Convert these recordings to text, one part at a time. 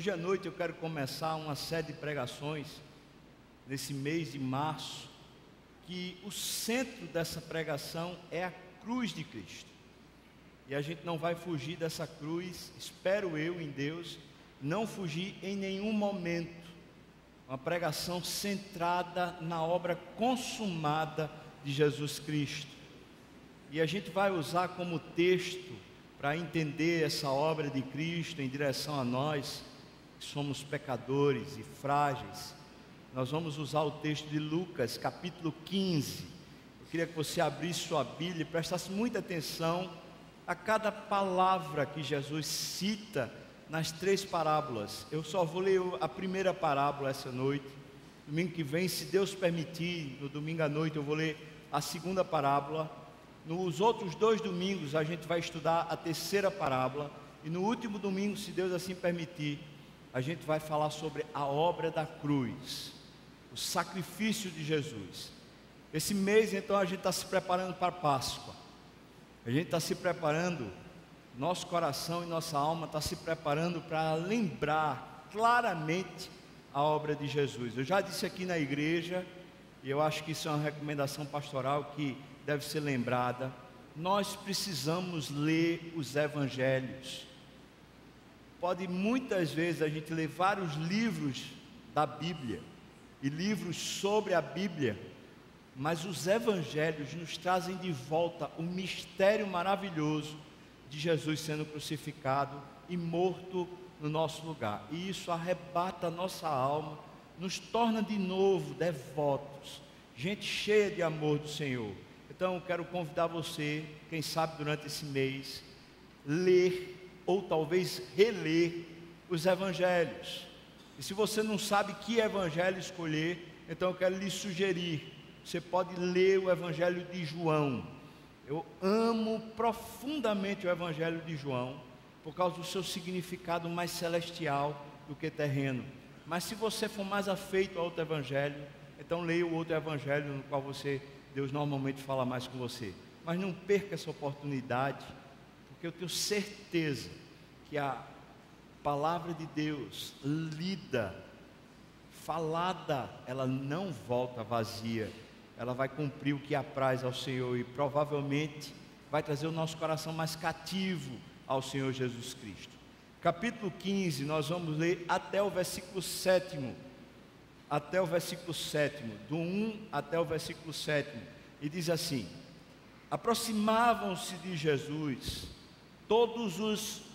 Hoje à noite eu quero começar uma série de pregações nesse mês de março, que o centro dessa pregação é a cruz de Cristo. E a gente não vai fugir dessa cruz, espero eu em Deus, não fugir em nenhum momento. Uma pregação centrada na obra consumada de Jesus Cristo. E a gente vai usar como texto para entender essa obra de Cristo em direção a nós, que somos pecadores e frágeis. Nós vamos usar o texto de Lucas, capítulo 15. Eu queria que você abrisse sua Bíblia e prestasse muita atenção a cada palavra que Jesus cita nas três parábolas. Eu só vou ler a primeira parábola essa noite. Domingo que vem, se Deus permitir, no domingo à noite eu vou ler a segunda parábola. Nos outros 2 domingos a gente vai estudar a terceira parábola. E no último domingo, se Deus assim permitir, a gente vai falar sobre a obra da cruz, o sacrifício de Jesus. Esse mês então a gente está se preparando para a Páscoa. A gente está se preparando, nosso coração e nossa alma está se preparando para lembrar claramente a obra de Jesus. Eu já disse aqui na igreja, e eu acho que isso é uma recomendação pastoral que deve ser lembrada. Nós precisamos ler os evangelhos. Pode muitas vezes a gente ler vários livros da Bíblia e livros sobre a Bíblia, mas os evangelhos nos trazem de volta o mistério maravilhoso de Jesus sendo crucificado e morto no nosso lugar. E isso arrebata a nossa alma, nos torna de novo devotos, gente cheia de amor do Senhor. Então eu quero convidar você, quem sabe durante esse mês, ler ou talvez reler os evangelhos. E se você não sabe que evangelho escolher, então eu quero lhe sugerir, você pode ler o evangelho de João. Eu amo profundamente o evangelho de João, por causa do seu significado mais celestial do que terreno. Mas se você for mais afeito a outro evangelho, então leia o outro evangelho no qual Deus normalmente fala mais com você. Mas não perca essa oportunidade, porque eu tenho certeza que a palavra de Deus lida, falada, ela não volta vazia. Ela vai cumprir o que apraz ao Senhor e provavelmente vai trazer o nosso coração mais cativo ao Senhor Jesus Cristo. Capítulo 15, nós vamos ler até o versículo 7º. Até o versículo 7º, do 1 até o versículo 7º. E diz assim: aproximavam-se de Jesus todos os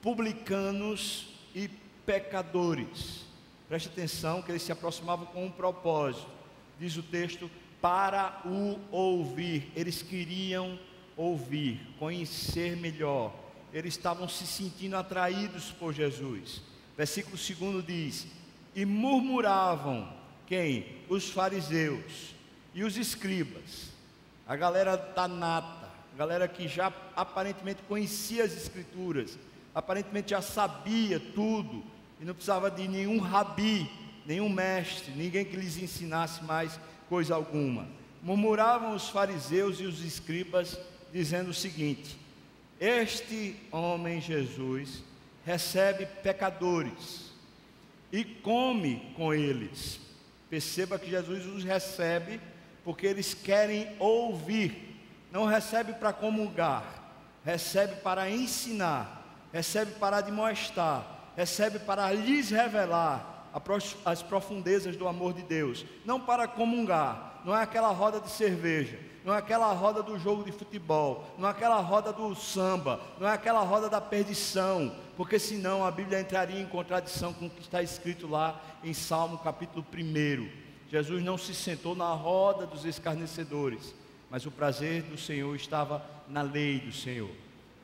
publicanos e pecadores. Preste atenção que eles se aproximavam com um propósito. Diz o texto, para o ouvir. Eles queriam ouvir, conhecer melhor. Eles estavam se sentindo atraídos por Jesus. Versículo 2 diz: e murmuravam, quem? Os fariseus e os escribas, a galera da nata, a galera que já aparentemente conhecia as escrituras, aparentemente já sabia tudo, e não precisava de nenhum rabi, nenhum mestre, ninguém que lhes ensinasse mais coisa alguma. Murmuravam os fariseus e os escribas, dizendo o seguinte: este homem Jesus recebe pecadores e come com eles. Perceba que Jesus os recebe porque eles querem ouvir. Não recebe para comungar, recebe para ensinar, recebe para admoestar, recebe para lhes revelar as profundezas do amor de Deus. Não para comungar, não é aquela roda de cerveja, não é aquela roda do jogo de futebol, não é aquela roda do samba, não é aquela roda da perdição, porque senão a Bíblia entraria em contradição com o que está escrito lá em Salmo capítulo 1. Jesus não se sentou na roda dos escarnecedores, mas o prazer do Senhor estava na lei do Senhor.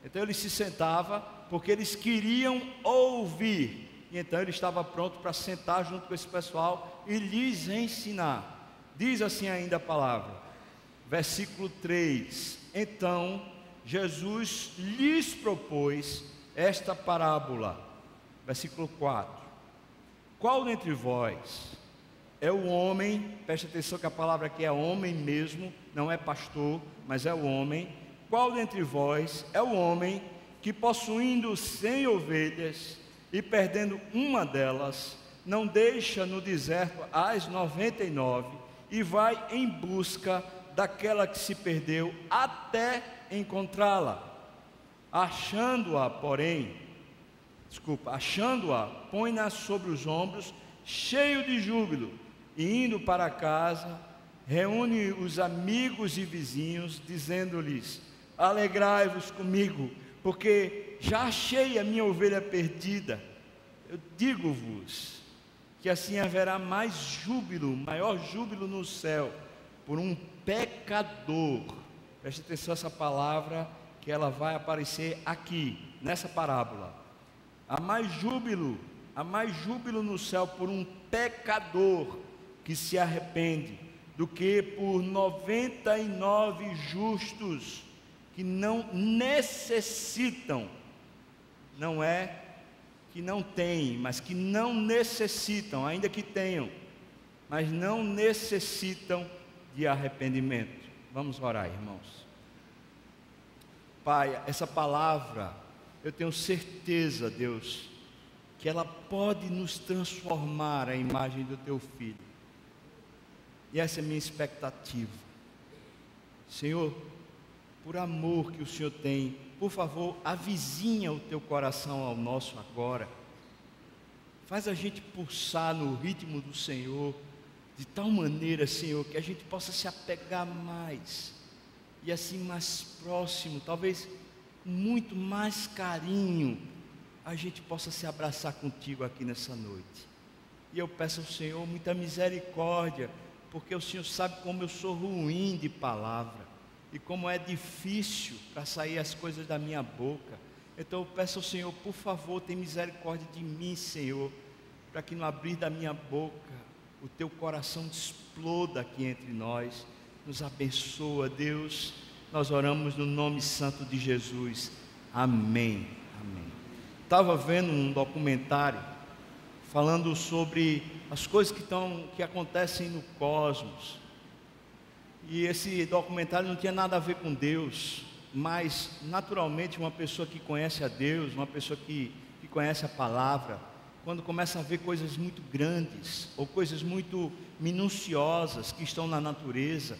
Então ele se sentava porque eles queriam ouvir, e então ele estava pronto para sentar junto com esse pessoal e lhes ensinar. Diz assim ainda a palavra, versículo 3: então Jesus lhes propôs esta parábola. Versículo 4: qual dentre vós é o homem, preste atenção que a palavra aqui é homem mesmo, não é pastor, mas é o homem. Qual dentre vós é o homem que, possuindo 100 ovelhas e perdendo uma delas, não deixa no deserto as 99 e vai em busca daquela que se perdeu até encontrá-la. Achando-a, põe-na sobre os ombros, cheio de júbilo, e indo para casa, reúne os amigos e vizinhos, dizendo-lhes: alegrai-vos comigo, porque já achei a minha ovelha perdida. Eu digo-vos que assim haverá maior júbilo no céu, por um pecador. Preste atenção a essa palavra, que ela vai aparecer aqui, nessa parábola. Há mais júbilo no céu por um pecador que se arrepende, do que por 99 justos que não necessitam. Não é que não têm, mas que não necessitam, ainda que tenham, mas não necessitam de arrependimento. Vamos orar, irmãos. Pai, essa palavra, eu tenho certeza, Deus, que ela pode nos transformar à imagem do Teu Filho. E essa é a minha expectativa. Senhor, por amor que o Senhor tem, por favor, avizinha o Teu coração ao nosso agora. Faz a gente pulsar no ritmo do Senhor, de tal maneira, Senhor, que a gente possa se apegar mais, e assim mais próximo, talvez muito mais carinho, a gente possa se abraçar contigo aqui nessa noite. E eu peço ao Senhor muita misericórdia, porque o Senhor sabe como eu sou ruim de palavra, e como é difícil para sair as coisas da minha boca. Então eu peço ao Senhor, por favor, tenha misericórdia de mim, Senhor, para que no abrir da minha boca, o Teu coração exploda aqui entre nós. Nos abençoa, Deus. Nós oramos no nome santo de Jesus. Amém. Amém. Estava vendo um documentário falando sobre as coisas que acontecem no cosmos. E esse documentário não tinha nada a ver com Deus, mas naturalmente uma pessoa que conhece a Deus, uma pessoa que conhece a palavra, quando começa a ver coisas muito grandes ou coisas muito minuciosas que estão na natureza,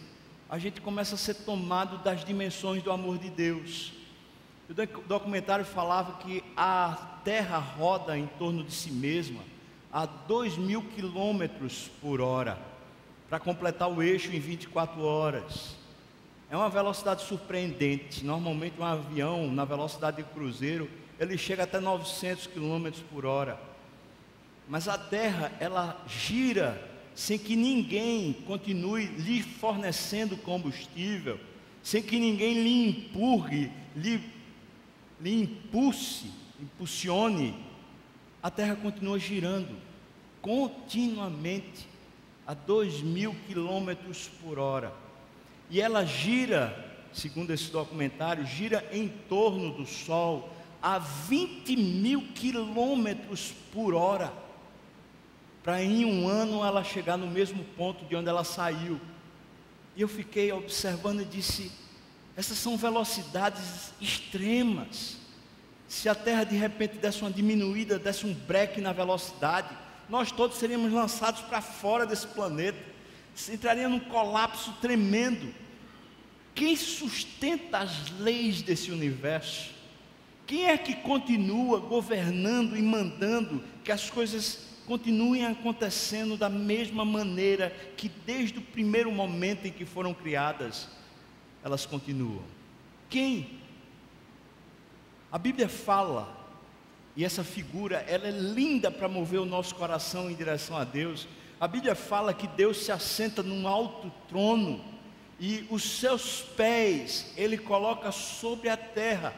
a gente começa a ser tomado das dimensões do amor de Deus. O documentário falava que a Terra roda em torno de si mesma a 2.000 km/h, para completar o eixo em 24 horas. É uma velocidade surpreendente. Normalmente um avião na velocidade de cruzeiro, ele chega até 900 km/h. Mas a Terra, ela gira sem que ninguém continue lhe fornecendo combustível, sem que ninguém lhe empurre, lhe impulsione. A Terra continua girando continuamente a 2.000 km/h. E ela gira, segundo esse documentário, gira em torno do Sol a 20.000 km/h, para em um ano ela chegar no mesmo ponto de onde ela saiu. E eu fiquei observando e disse: essas são velocidades extremas. Se a Terra de repente desse uma diminuída, desse um breque na velocidade, nós todos seríamos lançados para fora desse planeta, entraria num colapso tremendo. Quem sustenta as leis desse universo? Quem é que continua governando e mandando que as coisas continuem acontecendo da mesma maneira que desde o primeiro momento em que foram criadas, elas continuam? Quem? A Bíblia fala, e essa figura, ela é linda para mover o nosso coração em direção a Deus. A Bíblia fala que Deus se assenta num alto trono, e os seus pés Ele coloca sobre a terra,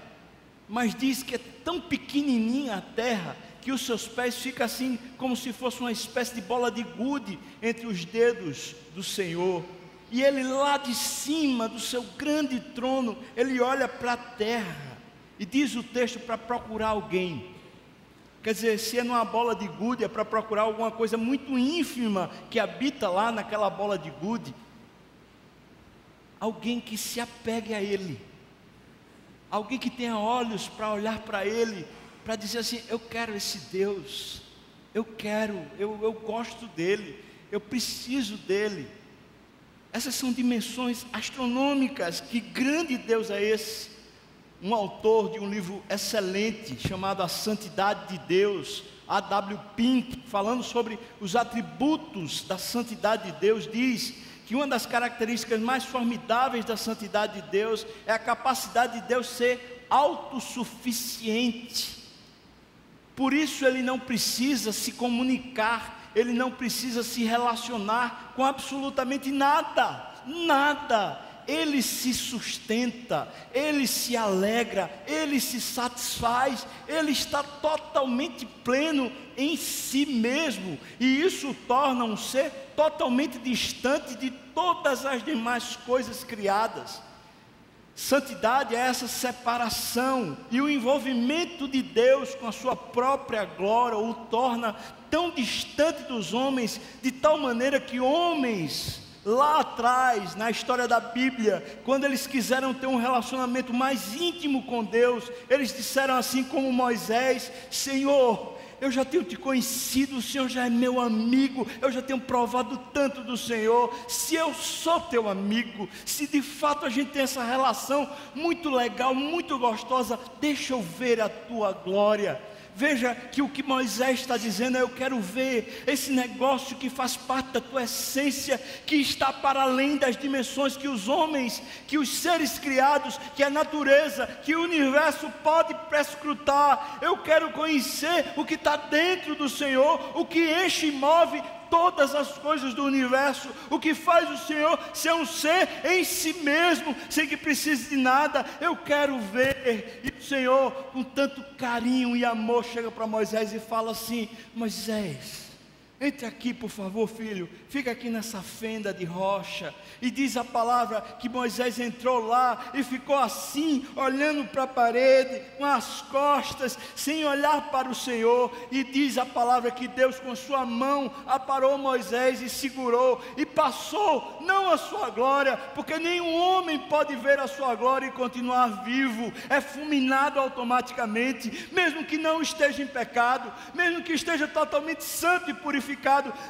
mas diz que é tão pequenininha a terra, que os seus pés ficam assim, como se fosse uma espécie de bola de gude entre os dedos do Senhor. E Ele lá de cima do seu grande trono, Ele olha para a terra, e diz o texto, para procurar alguém. Quer dizer, se é numa bola de gude, é para procurar alguma coisa muito ínfima que habita lá naquela bola de gude. Alguém que se apegue a Ele, alguém que tenha olhos para olhar para Ele para dizer assim: eu quero esse Deus, eu gosto dele, eu preciso dele. Essas são dimensões astronômicas. Que grande Deus é esse? Um autor de um livro excelente chamado A Santidade de Deus, A.W. Pink, falando sobre os atributos da santidade de Deus, diz que uma das características mais formidáveis da santidade de Deus é a capacidade de Deus ser autossuficiente. Por isso ele não precisa se comunicar, ele não precisa se relacionar com absolutamente nada, ele se sustenta, ele se alegra, ele se satisfaz, ele está totalmente pleno em si mesmo, e isso o torna um ser totalmente distante de todas as demais coisas criadas. Santidade é essa separação, e o envolvimento de Deus com a sua própria glória o torna tão distante dos homens, de tal maneira que homens lá atrás, na história da Bíblia, quando eles quiseram ter um relacionamento mais íntimo com Deus, eles disseram assim como Moisés: Senhor, eu já tenho te conhecido, o Senhor já é meu amigo, eu já tenho provado tanto do Senhor. Se eu sou teu amigo, se de fato a gente tem essa relação muito legal, muito gostosa, deixa eu ver a tua glória. Veja que o que Moisés está dizendo é: eu quero ver esse negócio que faz parte da tua essência, que está para além das dimensões que os homens, que os seres criados, que a natureza, que o universo pode prescrutar. Eu quero conhecer o que está dentro do Senhor, o que enche e move todas as coisas do universo, o que faz o Senhor ser um ser em si mesmo, sem que precise de nada. Eu quero ver. E o Senhor, com tanto carinho e amor, chega para Moisés e fala assim: Moisés, entre aqui por favor, filho, fica aqui nessa fenda de rocha. E diz a palavra que Moisés entrou lá e ficou assim, olhando para a parede, com as costas, sem olhar para o Senhor. E diz a palavra que Deus com sua mão aparou Moisés e segurou, e passou não a sua glória, porque nenhum homem pode ver a sua glória e continuar vivo, é fulminado automaticamente, mesmo que não esteja em pecado, mesmo que esteja totalmente santo e purificado.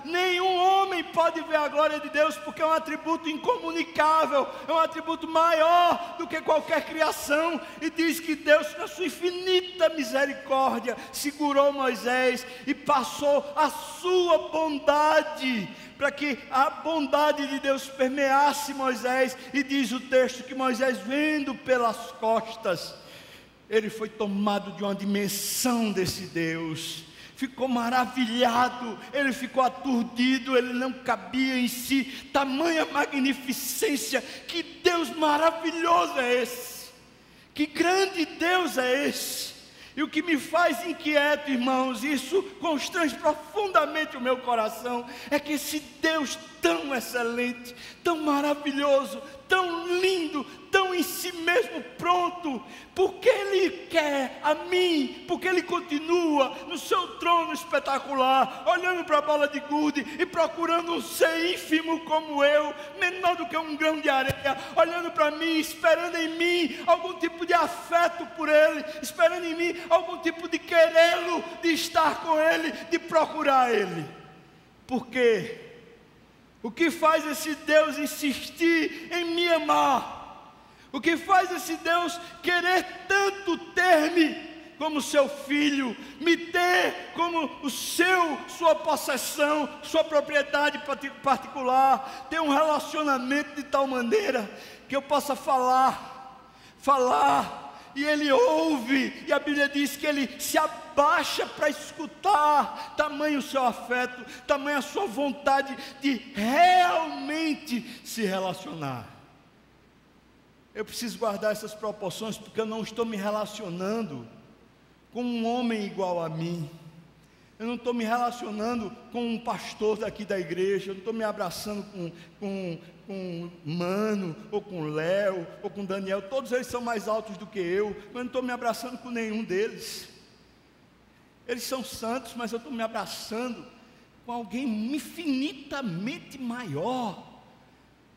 Nenhum homem pode ver a glória de Deus, porque é um atributo incomunicável, é um atributo maior do que qualquer criação. E diz que Deus, na sua infinita misericórdia, segurou Moisés e passou a sua bondade, para que a bondade de Deus permeasse Moisés. E diz o texto que Moisés, vendo pelas costas, ele foi tomado de uma dimensão desse Deus, ficou maravilhado, ele ficou aturdido, ele não cabia em si, tamanha magnificência. Que Deus maravilhoso é esse, que grande Deus é esse. E o que me faz inquieto, irmãos, isso constrange profundamente o meu coração, é que esse Deus tão excelente, tão maravilhoso, tão lindo, tão em si mesmo pronto, porque Ele quer a mim, porque Ele continua no seu trono espetacular, olhando para a bola de gude e procurando um ser ínfimo como eu, menor do que um grão de areia, olhando para mim, esperando em mim algum tipo de afeto por Ele, esperando em mim algum tipo de querê-lo, de estar com Ele, de procurar Ele. Por quê? O que faz esse Deus insistir em me amar? O que faz esse Deus querer tanto ter-me como seu filho, me ter como sua possessão, sua propriedade particular, ter um relacionamento de tal maneira que eu possa falar, e Ele ouve, e a Bíblia diz que Ele se abaixa para escutar. Tamanho o seu afeto, tamanho a sua vontade de realmente se relacionar. Eu preciso guardar essas proporções, porque eu não estou me relacionando com um homem igual a mim. Eu não estou me relacionando com um pastor daqui da igreja. Eu não estou me abraçando com Mano, ou com Léo, ou com Daniel. Todos eles são mais altos do que eu, mas eu não estou me abraçando com nenhum deles. Eles são santos, mas eu estou me abraçando com alguém infinitamente maior,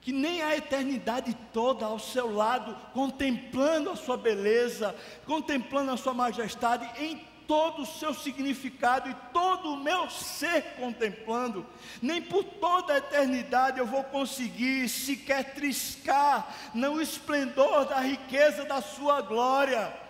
que nem a eternidade toda ao seu lado, contemplando a sua beleza, contemplando a sua majestade em todo o seu significado e todo o meu ser contemplando, nem por toda a eternidade eu vou conseguir sequer triscar no esplendor da riqueza da sua glória.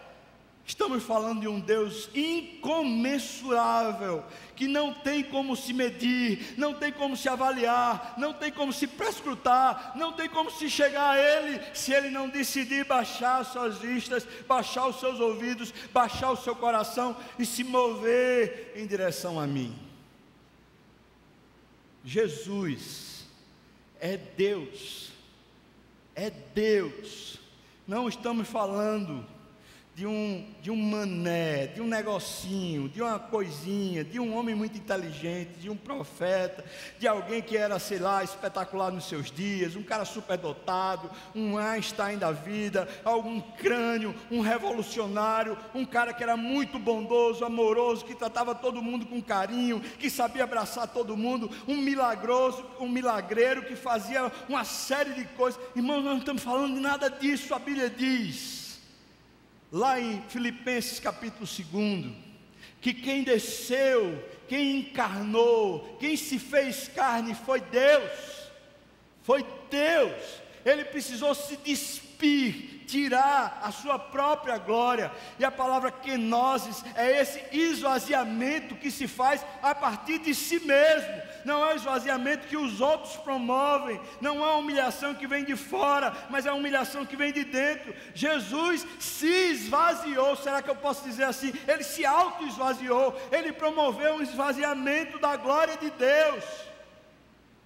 Estamos falando de um Deus incomensurável, que não tem como se medir, não tem como se avaliar, não tem como se prescrutar, não tem como se chegar a Ele, se Ele não decidir baixar as suas vistas, baixar os seus ouvidos, baixar o seu coração e se mover em direção a mim. Jesus é Deus, não estamos falando de um mané, de um negocinho, de uma coisinha, de um homem muito inteligente, de um profeta, de alguém que era, sei lá, espetacular nos seus dias, um cara superdotado, um Einstein da vida, algum crânio, um revolucionário, um cara que era muito bondoso, amoroso, que tratava todo mundo com carinho, que sabia abraçar todo mundo, um milagreiro que fazia uma série de coisas. Irmãos, nós não estamos falando de nada disso. A Bíblia diz lá em Filipenses capítulo 2, que quem desceu, quem encarnou, quem se fez carne foi Deus. Ele precisou se despir, tirar a sua própria glória, e a palavra kenosis é esse esvaziamento que se faz a partir de si mesmo. Não é o esvaziamento que os outros promovem, não é a humilhação que vem de fora, mas é a humilhação que vem de dentro. Jesus se esvaziou, será que eu posso dizer assim? Ele se auto-esvaziou, ele promoveu um esvaziamento da glória de Deus.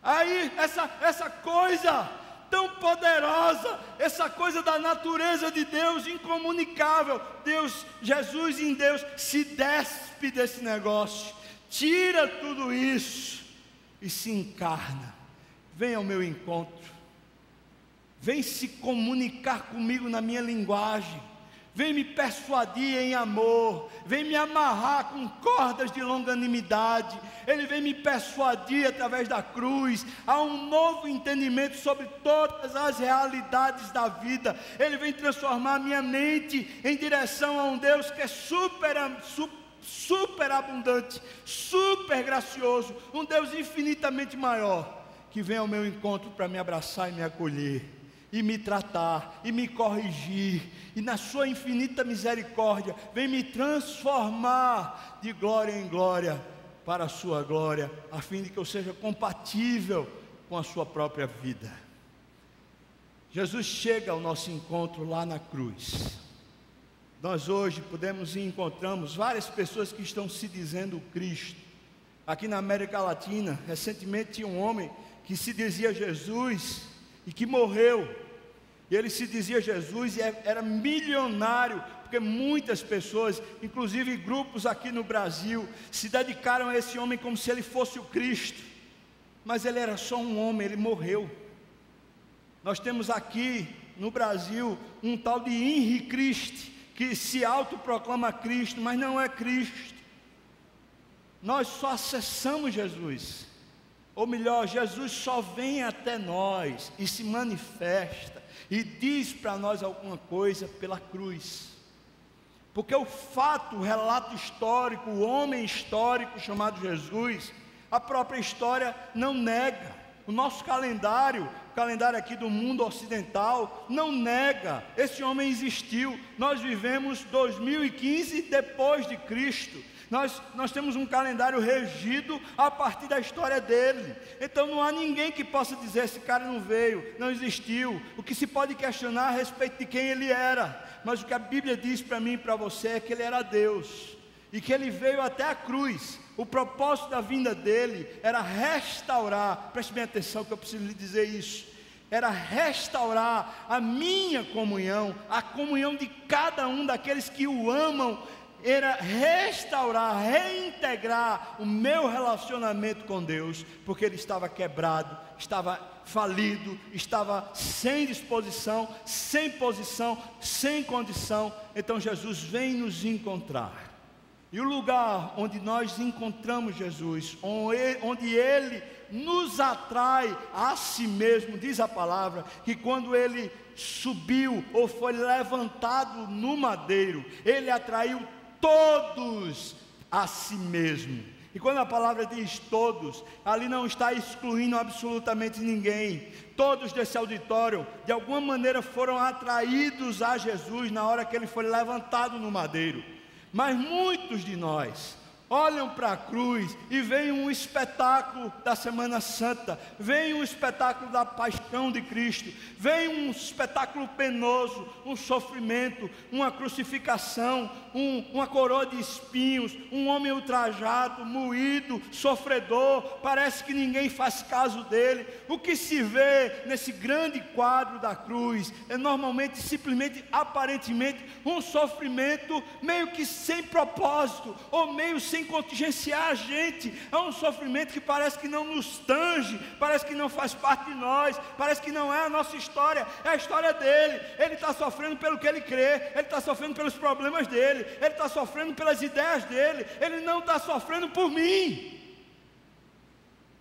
Aí essa coisa tão poderosa, essa coisa da natureza de Deus incomunicável, Jesus em Deus se despe desse negócio, tira tudo isso e se encarna. Vem ao meu encontro, vem se comunicar comigo na minha linguagem, vem me persuadir em amor, vem me amarrar com cordas de longanimidade. Ele vem me persuadir através da cruz a um novo entendimento sobre todas as realidades da vida. Ele vem transformar minha mente em direção a um Deus que é super abundante, super gracioso, um Deus infinitamente maior, que vem ao meu encontro para me abraçar e me acolher, e me tratar, e me corrigir, e na sua infinita misericórdia, vem me transformar de glória em glória, para a sua glória, a fim de que eu seja compatível com a sua própria vida. Jesus chega ao nosso encontro lá na cruz. Nós hoje podemos e encontramos várias pessoas que estão se dizendo Cristo. Aqui na América Latina, recentemente tinha um homem que se dizia Jesus e que morreu. E ele se dizia Jesus e era milionário, porque muitas pessoas, inclusive grupos aqui no Brasil, se dedicaram a esse homem como se ele fosse o Cristo. Mas ele era só um homem, ele morreu. Nós temos aqui no Brasil um tal de Henri Cristo, que se autoproclama Cristo, mas não é Cristo. Nós só acessamos Jesus, ou melhor, Jesus só vem até nós e se manifesta e diz para nós alguma coisa pela cruz. Porque o fato, o relato histórico, o homem histórico chamado Jesus, a própria história não nega. O nosso calendário, o calendário aqui do mundo ocidental, não nega. Esse homem existiu. Nós vivemos 2015 depois de Cristo. Nós temos um calendário regido a partir da história dele. Então não há ninguém que possa dizer: esse cara não veio, não existiu. O que se pode questionar a respeito de quem ele era. Mas o que a Bíblia diz para mim e para você é que ele era Deus, e que ele veio até a cruz. O propósito da vinda dele era restaurar, preste bem atenção que eu preciso lhe dizer isso, era restaurar a minha comunhão, a comunhão de cada um daqueles que o amam, era restaurar, reintegrar o meu relacionamento com Deus, porque ele estava quebrado, estava falido, estava sem disposição, sem posição, sem condição. Então Jesus vem nos encontrar. E o lugar onde nós encontramos Jesus, onde Ele nos atrai a si mesmo, diz a palavra, que quando Ele subiu ou foi levantado no madeiro, Ele atraiu todos a si mesmo. E quando a palavra diz todos, ali não está excluindo absolutamente ninguém. Todos desse auditório, de alguma maneira, foram atraídos a Jesus na hora que ele foi levantado no madeiro. Mas muitos de nós olham para a cruz e veem um espetáculo da Semana Santa, veem um espetáculo da paixão de Cristo, veem um espetáculo penoso, um sofrimento, uma crucificação, uma coroa de espinhos, um homem ultrajado, moído, sofredor, parece que ninguém faz caso dele. O que se vê nesse grande quadro da cruz é normalmente, simplesmente, aparentemente, um sofrimento meio que sem propósito, ou meio sem contingenciar a gente. É um sofrimento que parece que não nos tange, parece que não faz parte de nós, parece que não é a nossa história, é a história dele. Ele está sofrendo pelo que ele crê, ele está sofrendo pelos problemas dele, ele está sofrendo pelas ideias dele, ele não está sofrendo por mim.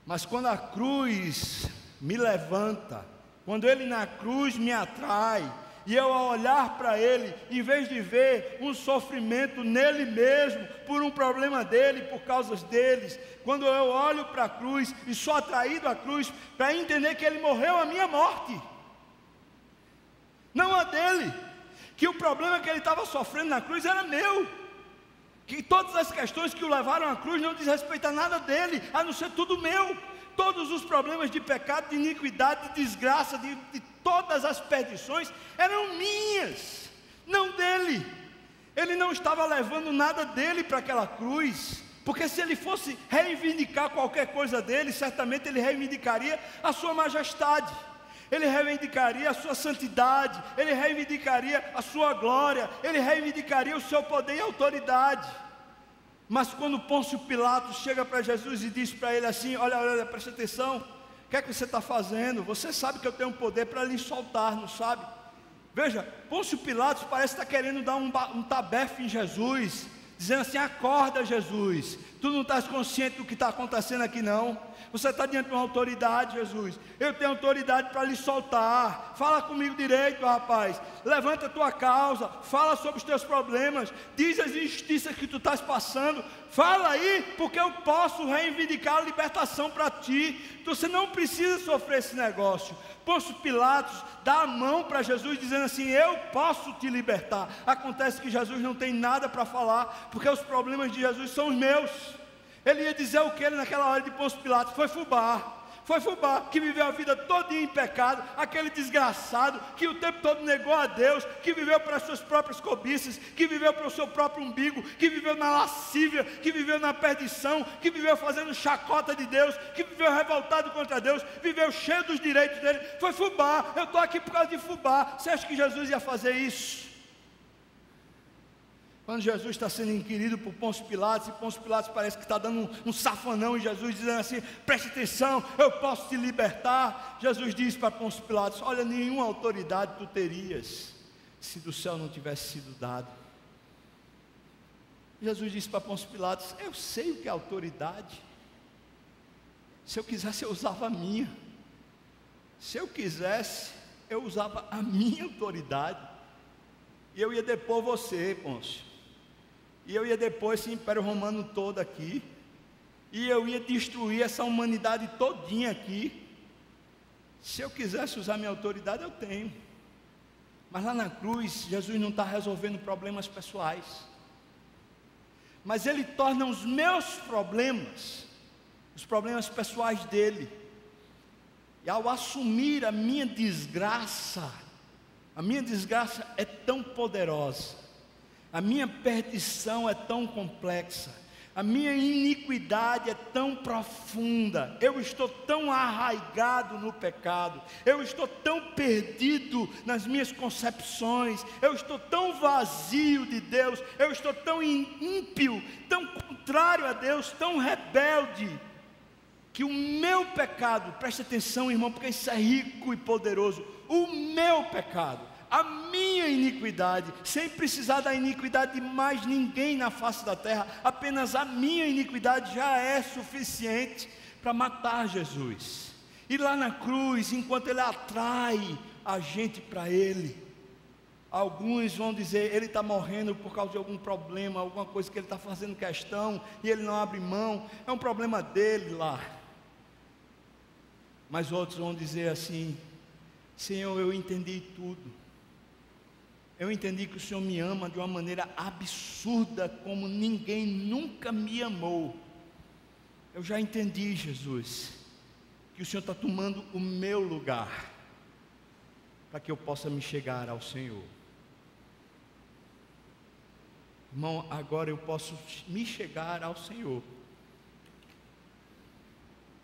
Mas quando a cruz me levanta, quando ele na cruz me atrai, e eu, ao olhar para ele, em vez de ver um sofrimento nele mesmo, por um problema dele, por causas deles, quando eu olho para a cruz e sou atraído à cruz, para entender que ele morreu a minha morte, não a dele, que o problema que ele estava sofrendo na cruz era meu, que todas as questões que o levaram à cruz não diz respeito a nada dele, a não ser tudo meu. Todos os problemas de pecado, de iniquidade, de desgraça, de todas as perdições eram minhas, não dele. Ele não estava levando nada dele para aquela cruz, porque se ele fosse reivindicar qualquer coisa dele, certamente ele reivindicaria a sua majestade, ele reivindicaria a sua santidade, ele reivindicaria a sua glória, ele reivindicaria o seu poder e autoridade. Mas quando Pôncio Pilatos chega para Jesus e diz para ele assim: olha, presta atenção, o que é que você está fazendo? Você sabe que eu tenho poder para lhe soltar, não sabe? Veja, Pôncio Pilatos parece estar querendo dar um tabefe em Jesus, dizendo assim: acorda, Jesus, tu não estás consciente do que está acontecendo aqui não? Você está diante de uma autoridade, Jesus, eu tenho autoridade para lhe soltar. Fala comigo direito, rapaz, levanta a tua causa, fala sobre os teus problemas, diz as injustiças que tu estás passando, fala aí, porque eu posso reivindicar a libertação para ti. Você não precisa sofrer esse negócio. Pôncio Pilatos dá a mão para Jesus dizendo assim: eu posso te libertar. Acontece que Jesus não tem nada para falar, porque os problemas de Jesus são os meus. Ele ia dizer o que ele naquela hora de Pôncio Pilatos? Foi Fubá, que viveu a vida toda em pecado, aquele desgraçado, que o tempo todo negou a Deus, que viveu para as suas próprias cobiças, que viveu para o seu próprio umbigo, que viveu na lascívia, que viveu na perdição, que viveu fazendo chacota de Deus, que viveu revoltado contra Deus, viveu cheio dos direitos dele. Foi Fubá, eu estou aqui por causa de Fubá. Você acha que Jesus ia fazer isso? Quando Jesus está sendo inquirido por Pôncio Pilatos, e Pôncio Pilatos parece que está dando um safanão em Jesus, dizendo assim: preste atenção, eu posso te libertar. Jesus diz para Pôncio Pilatos: olha, nenhuma autoridade tu terias se do céu não tivesse sido dado. Jesus disse para Pôncio Pilatos: eu sei o que é autoridade. Se eu quisesse, eu usava a minha. Se eu quisesse, eu usava a minha autoridade, e eu ia depor você, Pôncio. E eu ia depor esse império romano todo aqui, e eu ia destruir essa humanidade todinha aqui. Se eu quisesse usar minha autoridade, eu tenho. Mas lá na cruz, Jesus não está resolvendo problemas pessoais, mas Ele torna os meus problemas, os problemas pessoais dele. E ao assumir a minha desgraça é tão poderosa, a minha perdição é tão complexa, a minha iniquidade é tão profunda, eu estou tão arraigado no pecado, eu estou tão perdido nas minhas concepções, eu estou tão vazio de Deus, eu estou tão ímpio, tão contrário a Deus, tão rebelde, que o meu pecado, preste atenção, irmão, porque isso é rico e poderoso, o meu pecado, a minha iniquidade, sem precisar da iniquidade de mais ninguém na face da terra, apenas a minha iniquidade já é suficiente para matar Jesus. E lá na cruz, enquanto Ele atrai a gente para Ele, Alguns vão dizer, ele está morrendo por causa de algum problema, alguma coisa que ele está fazendo questão, e ele não abre mão, é um problema dele lá. Mas outros vão dizer assim: Senhor, eu entendi tudo. Eu entendi que o Senhor me ama de uma maneira absurda, como ninguém nunca me amou. Eu já entendi, Jesus, que o Senhor está tomando o meu lugar, para que eu possa me chegar ao Senhor. Irmão, agora eu posso me chegar ao Senhor.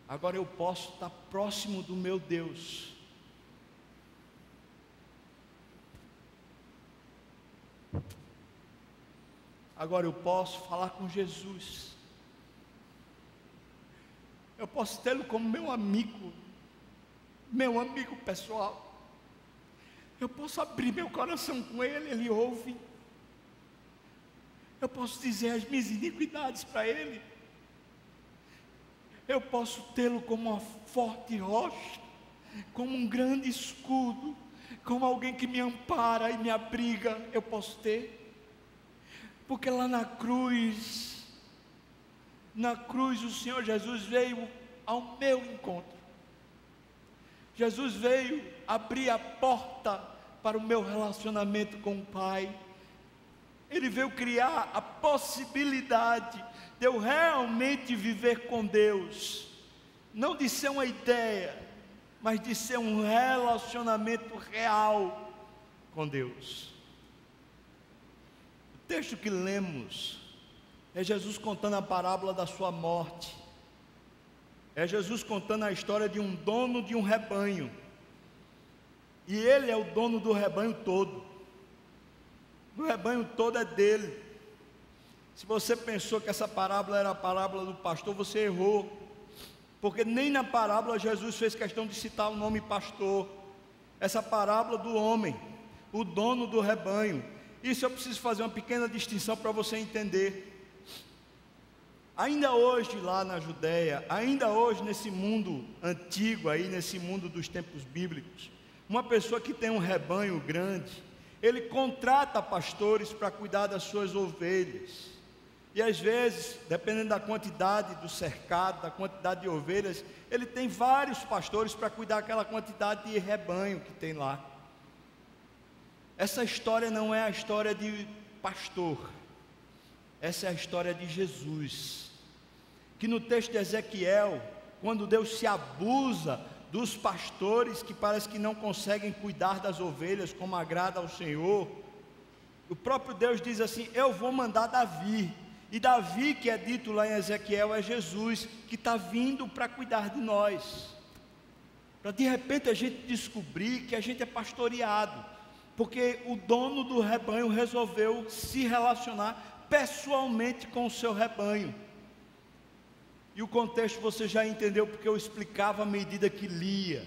Agora eu posso estar próximo do meu Deus. Agora eu posso falar com Jesus. Eu posso tê-lo como meu amigo pessoal. Eu posso abrir meu coração com Ele, Ele ouve. Eu posso dizer as minhas iniquidades para Ele. Eu posso tê-lo como uma forte rocha, como um grande escudo, como alguém que me ampara e me abriga. Eu posso ter. Porque lá na cruz o Senhor Jesus veio ao meu encontro. Jesus veio abrir a porta para o meu relacionamento com o Pai. Ele veio criar a possibilidade de eu realmente viver com Deus, não de ser uma ideia, mas de ser um relacionamento real com Deus. O texto que lemos é Jesus contando a parábola da sua morte. É Jesus contando a história de um dono de um rebanho, e ele é o dono do rebanho todo. O rebanho todo é dele. Se você pensou que essa parábola era a parábola do pastor, você errou, porque nem na parábola Jesus fez questão de citar o nome pastor. Essa parábola do homem, o dono do rebanho. Isso eu preciso fazer uma pequena distinção para você entender. Ainda hoje lá na Judéia, ainda hoje nesse mundo antigo aí, nesse mundo dos tempos bíblicos, uma pessoa que tem um rebanho grande, ele contrata pastores para cuidar das suas ovelhas. E às vezes, dependendo da quantidade do cercado, da quantidade de ovelhas, ele tem vários pastores para cuidar daquela quantidade de rebanho que tem lá. Essa história não é a história de pastor, essa é a história de Jesus, que no texto de Ezequiel, quando Deus se abusa dos pastores que parece que não conseguem cuidar das ovelhas como agrada ao Senhor, o próprio Deus diz assim: eu vou mandar Davi. E Davi, que é dito lá em Ezequiel, é Jesus, que está vindo para cuidar de nós, para de repente a gente descobrir que a gente é pastoreado, porque o dono do rebanho resolveu se relacionar pessoalmente com o seu rebanho. E o contexto você já entendeu, porque eu explicava à medida que lia.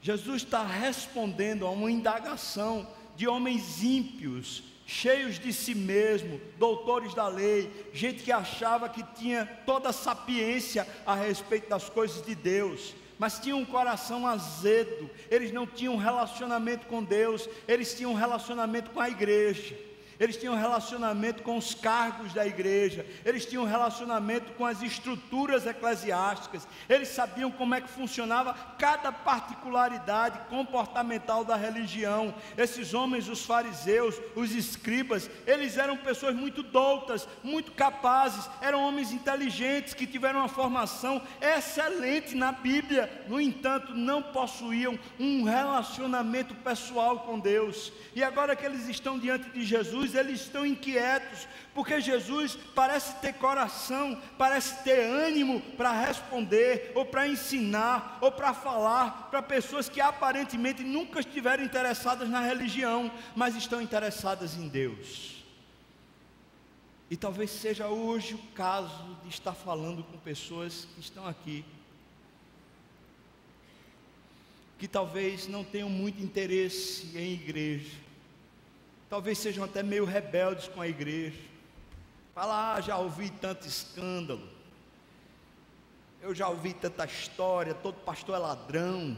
Jesus está respondendo a uma indagação de homens ímpios, cheios de si mesmo, doutores da lei, gente que achava que tinha toda a sapiência a respeito das coisas de Deus, mas tinham um coração azedo. Eles não tinham um relacionamento com Deus, eles tinham um relacionamento com a igreja. Eles tinham um relacionamento com os cargos da igreja, eles tinham um relacionamento com as estruturas eclesiásticas, eles sabiam como é que funcionava cada particularidade comportamental da religião. Esses homens, os fariseus, os escribas, eles eram pessoas muito doutas, muito capazes, eram homens inteligentes que tiveram uma formação excelente na Bíblia, no entanto, não possuíam um relacionamento pessoal com Deus. E agora que eles estão diante de Jesus, eles estão inquietos, porque Jesus parece ter coração, parece ter ânimo para responder, ou para ensinar, ou para falar para pessoas que aparentemente nunca estiveram interessadas na religião, mas estão interessadas em Deus. E talvez seja hoje o caso de estar falando com pessoas que estão aqui, que talvez não tenham muito interesse em igreja, talvez sejam até meio rebeldes com a igreja. Fala: já ouvi tanto escândalo, eu já ouvi tanta história, todo pastor é ladrão.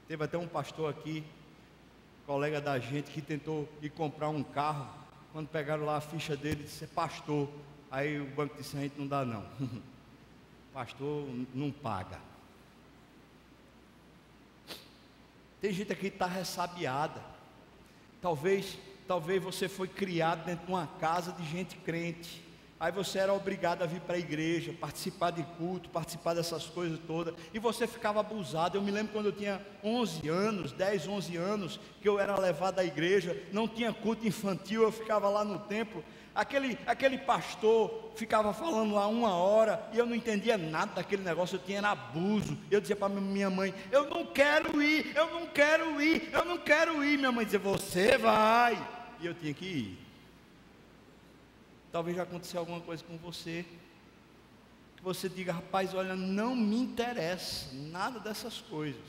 Teve até um pastor aqui colega da gente que tentou ir comprar um carro. Quando pegaram lá a ficha dele, disse: é pastor. Aí o banco disse: a gente não dá não. Pastor não paga. Tem gente aqui que está ressabiada. Talvez você foi criado dentro de uma casa de gente crente. Aí você era obrigado a vir para a igreja, participar de culto, participar dessas coisas todas, e você ficava abusado. Eu me lembro quando eu tinha 11 anos, 10, 11 anos, que eu era levado à igreja, não tinha culto infantil, eu ficava lá no templo, aquele pastor ficava falando lá 1 hora, e eu não entendia nada daquele negócio, eu tinha abuso. Eu dizia para minha mãe: eu não quero ir, eu não quero ir, eu não quero ir. Minha mãe dizia: você vai, e eu tinha que ir. Talvez já aconteceu alguma coisa com você, que você diga: rapaz, olha, não me interessa nada dessas coisas.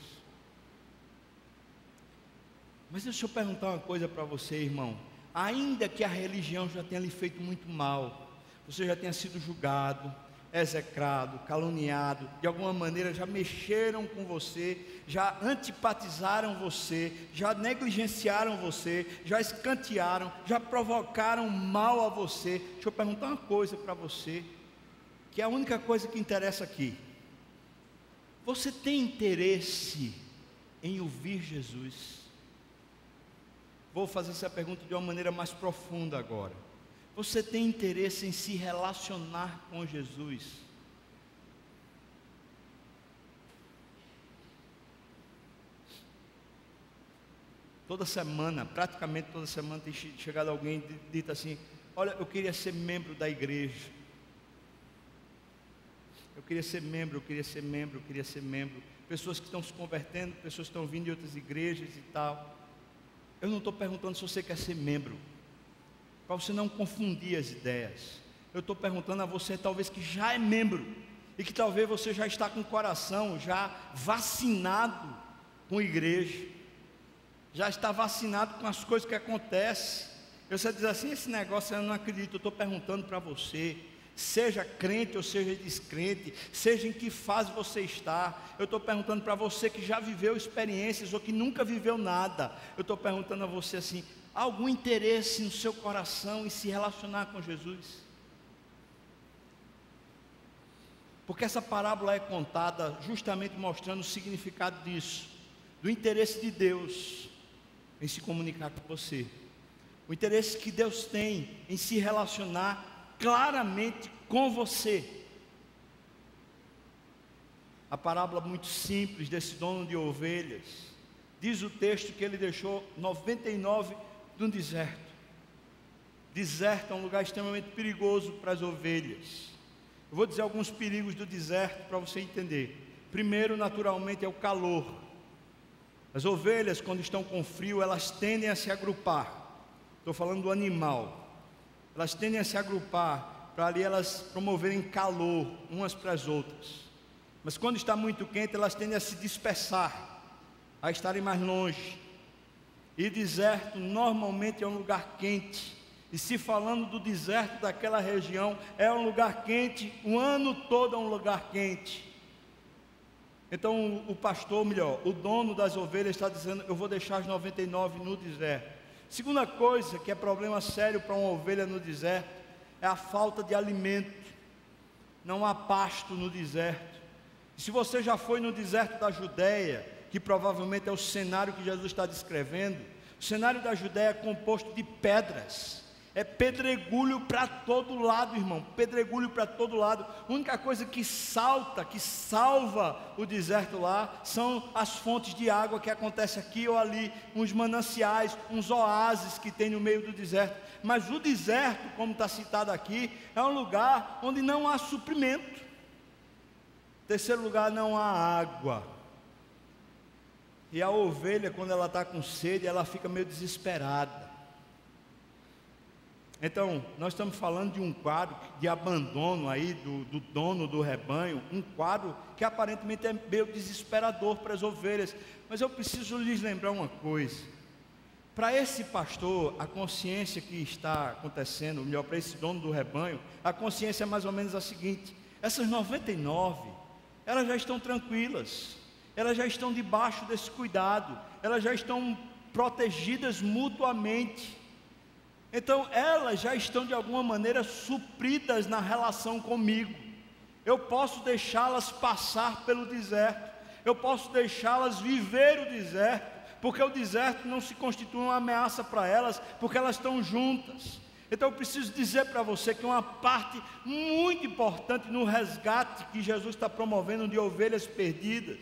Mas deixa eu perguntar uma coisa para você, irmão. Ainda que a religião já tenha lhe feito muito mal, você já tenha sido julgado, execrado, caluniado, de alguma maneira já mexeram com você, já antipatizaram você, já negligenciaram você, já escantearam, já provocaram mal a você. Deixa eu perguntar uma coisa para você, que é a única coisa que interessa aqui. Você tem interesse em ouvir Jesus? Vou fazer essa pergunta de uma maneira mais profunda agora. Você tem interesse em se relacionar com Jesus? Toda semana, praticamente toda semana, tem chegado alguém e dito assim: olha, eu queria ser membro da igreja. Eu queria ser membro, eu queria ser membro, eu queria ser membro. Pessoas que estão se convertendo, pessoas que estão vindo de outras igrejas e tal. Eu não estou perguntando se você quer ser membro, para você não confundir as ideias. Eu estou perguntando a você, talvez que já é membro, e que talvez você já está com o coração já vacinado com a igreja, já está vacinado com as coisas que acontecem. Você diz assim: esse negócio eu não acredito. Eu estou perguntando para você, seja crente ou seja descrente, seja em que fase você está, eu estou perguntando para você que já viveu experiências ou que nunca viveu nada. Eu estou perguntando a você assim: há algum interesse no seu coração em se relacionar com Jesus? Porque essa parábola é contada justamente mostrando o significado disso, do interesse de Deus em se comunicar com você, o interesse que Deus tem em se relacionar claramente com você. A parábola muito simples desse dono de ovelhas, diz o texto que ele deixou 99 no deserto. Deserto é um lugar extremamente perigoso para as ovelhas. Eu vou dizer alguns perigos do deserto para você entender. Primeiro, naturalmente, é o calor. As ovelhas, quando estão com frio, elas tendem a se agrupar. Estou falando do animal. Elas tendem a se agrupar para ali elas promoverem calor umas para as outras. Mas quando está muito quente, elas tendem a se dispersar, a estarem mais longe. E deserto normalmente é um lugar quente. E se falando do deserto daquela região, é um lugar quente, o ano todo é um lugar quente. Então o pastor, melhor, o dono das ovelhas está dizendo: eu vou deixar as 99 no deserto. Segunda coisa que é problema sério para uma ovelha no deserto é a falta de alimento. Não há pasto no deserto. E se você já foi no deserto da Judéia, que provavelmente é o cenário que Jesus está descrevendo, o cenário da Judéia é composto de pedras. É pedregulho para todo lado, irmão, pedregulho para todo lado. A única coisa que salta, que salva o deserto lá, são as fontes de água que acontecem aqui ou ali, uns mananciais, uns oásis que tem no meio do deserto. Mas o deserto, como está citado aqui, é um lugar onde não há suprimento. Terceiro lugar, não há água. E a ovelha, quando ela está com sede, ela fica meio desesperada. Então, nós estamos falando de um quadro de abandono aí do dono do rebanho, um quadro que aparentemente é meio desesperador para as ovelhas. Mas eu preciso lhes lembrar uma coisa: para esse pastor, a consciência que está acontecendo, ou melhor, para esse dono do rebanho, a consciência é mais ou menos a seguinte: essas 99, elas já estão tranquilas, elas já estão debaixo desse cuidado, elas já estão protegidas mutuamente. Então elas já estão de alguma maneira supridas na relação comigo. Eu posso deixá-las passar pelo deserto, eu posso deixá-las viver o deserto, porque o deserto não se constitui uma ameaça para elas, porque elas estão juntas. Então eu preciso dizer para você que uma parte muito importante no resgate que Jesus está promovendo de ovelhas perdidas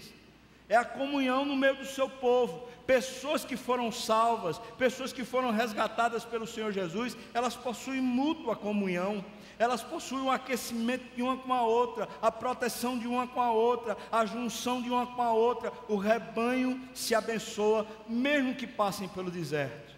é a comunhão no meio do seu povo. Pessoas que foram salvas, pessoas que foram resgatadas pelo Senhor Jesus, elas possuem mútua comunhão, elas possuem o aquecimento de uma com a outra, a proteção de uma com a outra, a junção de uma com a outra. O rebanho se abençoa, mesmo que passem pelo deserto.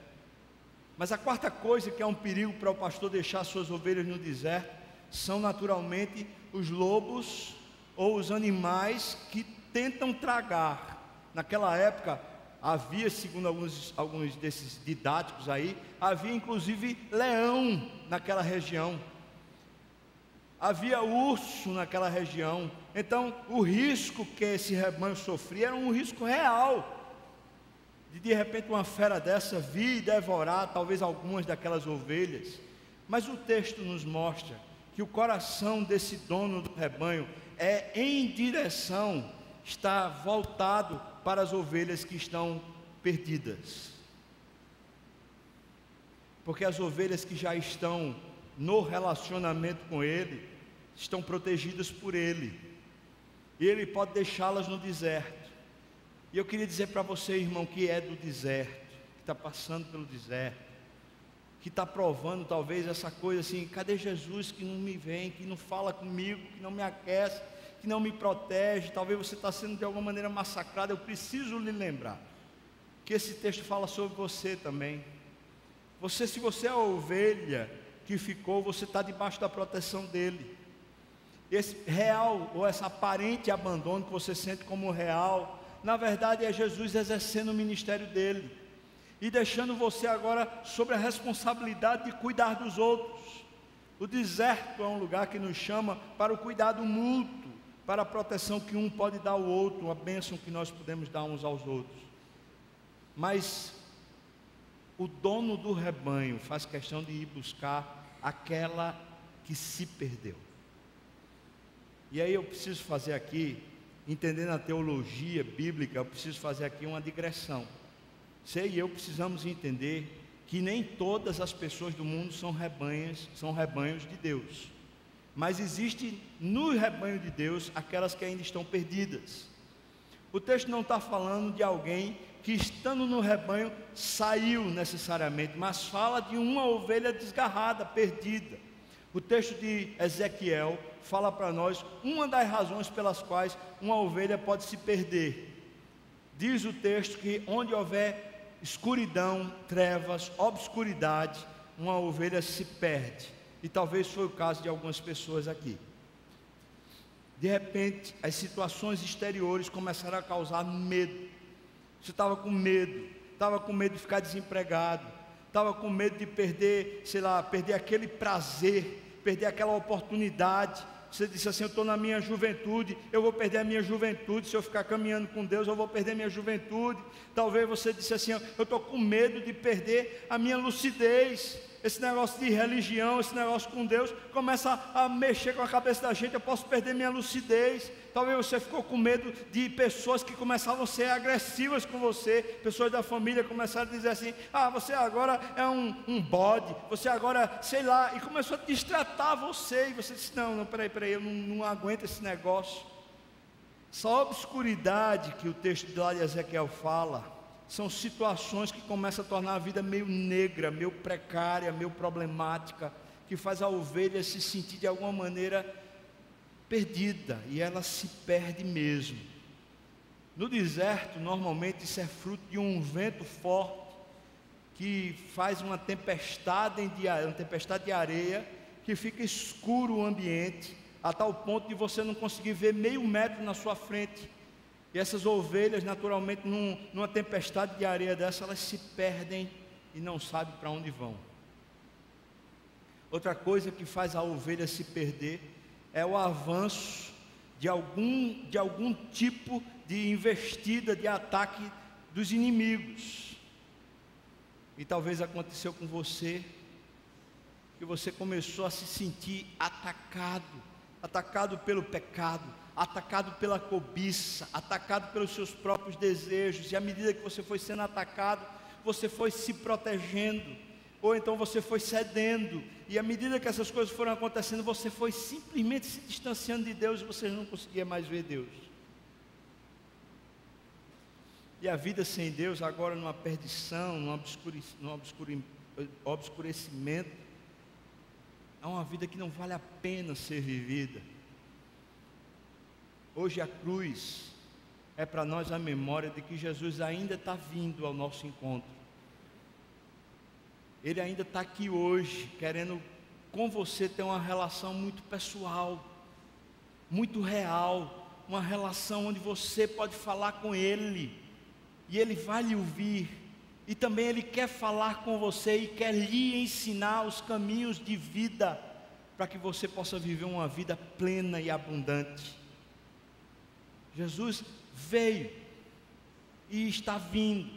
Mas a quarta coisa que é um perigo para o pastor deixar suas ovelhas no deserto, são naturalmente os lobos ou os animais que tentam tragar. Naquela época havia, segundo alguns desses didáticos aí, havia inclusive leão naquela região, havia urso naquela região. Então o risco que esse rebanho sofria era um risco real, de repente uma fera dessa vir e devorar talvez algumas daquelas ovelhas. Mas o texto nos mostra que o coração desse dono do rebanho é em direção, está voltado para as ovelhas que estão perdidas, porque as ovelhas que já estão no relacionamento com ele, estão protegidas por ele, e ele pode deixá-las no deserto. E eu queria dizer para você, irmão, que é do deserto, que está passando pelo deserto, que está provando talvez essa coisa assim: cadê Jesus que não me vem, que não fala comigo, que não me aquece, que não me protege? Talvez você está sendo de alguma maneira massacrado. Eu preciso lhe lembrar que esse texto fala sobre você também. Você, se você é a ovelha que ficou, você está debaixo da proteção dele. Esse real ou essa aparente abandono que você sente como real, na verdade é Jesus exercendo o ministério dele e deixando você agora sobre a responsabilidade de cuidar dos outros. O deserto é um lugar que nos chama para o cuidado mútuo, para a proteção que um pode dar ao outro, uma bênção que nós podemos dar uns aos outros. Mas o dono do rebanho faz questão de ir buscar aquela que se perdeu. E aí eu preciso fazer aqui, entendendo a teologia bíblica, eu preciso fazer aqui uma digressão. Você e eu precisamos entender que nem todas as pessoas do mundo são rebanhos de Deus, mas existe no rebanho de Deus aquelas que ainda estão perdidas. O texto não está falando de alguém que, estando no rebanho, saiu necessariamente, mas fala de uma ovelha desgarrada, perdida. O texto de Ezequiel fala para nós uma das razões pelas quais uma ovelha pode se perder. Diz o texto que onde houver escuridão, trevas, obscuridade, uma ovelha se perde. E talvez foi o caso de algumas pessoas aqui. De repente, as situações exteriores começaram a causar medo. Você estava com medo de ficar desempregado, estava com medo de perder, perder aquele prazer, perder aquela oportunidade. Você disse assim: eu estou na minha juventude, eu vou perder a minha juventude. Se eu ficar caminhando com Deus, eu vou perder minha juventude. Talvez você disse assim: eu estou com medo de perder a minha lucidez. Esse negócio de religião, esse negócio com Deus, começa a mexer com a cabeça da gente. Eu posso perder minha lucidez. Talvez você ficou com medo de pessoas que começavam a ser agressivas com você. Pessoas da família começaram a dizer assim: você agora é um bode, você agora, e começou a destratar você. E você disse: não, peraí, eu não aguento esse negócio. Essa obscuridade que o texto de lá de Ezequiel fala, são situações que começam a tornar a vida meio negra, meio precária, meio problemática, que faz a ovelha se sentir de alguma maneira perdida, e ela se perde mesmo. No deserto, normalmente isso é fruto de um vento forte, que faz uma tempestade de areia, que fica escuro o ambiente, a tal ponto de você não conseguir ver meio metro na sua frente. E essas ovelhas, naturalmente, numa tempestade de areia dessa, elas se perdem e não sabem para onde vão. Outra coisa que faz a ovelha se perder é o avanço de algum tipo de investida, de ataque dos inimigos. E talvez aconteceu com você, que você começou a se sentir atacado pelo pecado, atacado pela cobiça, atacado pelos seus próprios desejos, e à medida que você foi sendo atacado, você foi se protegendo, ou então você foi cedendo, e à medida que essas coisas foram acontecendo, você foi simplesmente se distanciando de Deus, e você não conseguia mais ver Deus. E a vida sem Deus, agora numa perdição, num obscurecimento, é uma vida que não vale a pena ser vivida. Hoje a cruz é para nós a memória de que Jesus ainda está vindo ao nosso encontro. Ele ainda está aqui hoje, querendo com você ter uma relação muito pessoal, muito real, uma relação onde você pode falar com Ele, e Ele vai lhe ouvir, e também Ele quer falar com você, e quer lhe ensinar os caminhos de vida, para que você possa viver uma vida plena e abundante. Jesus veio, e está vindo,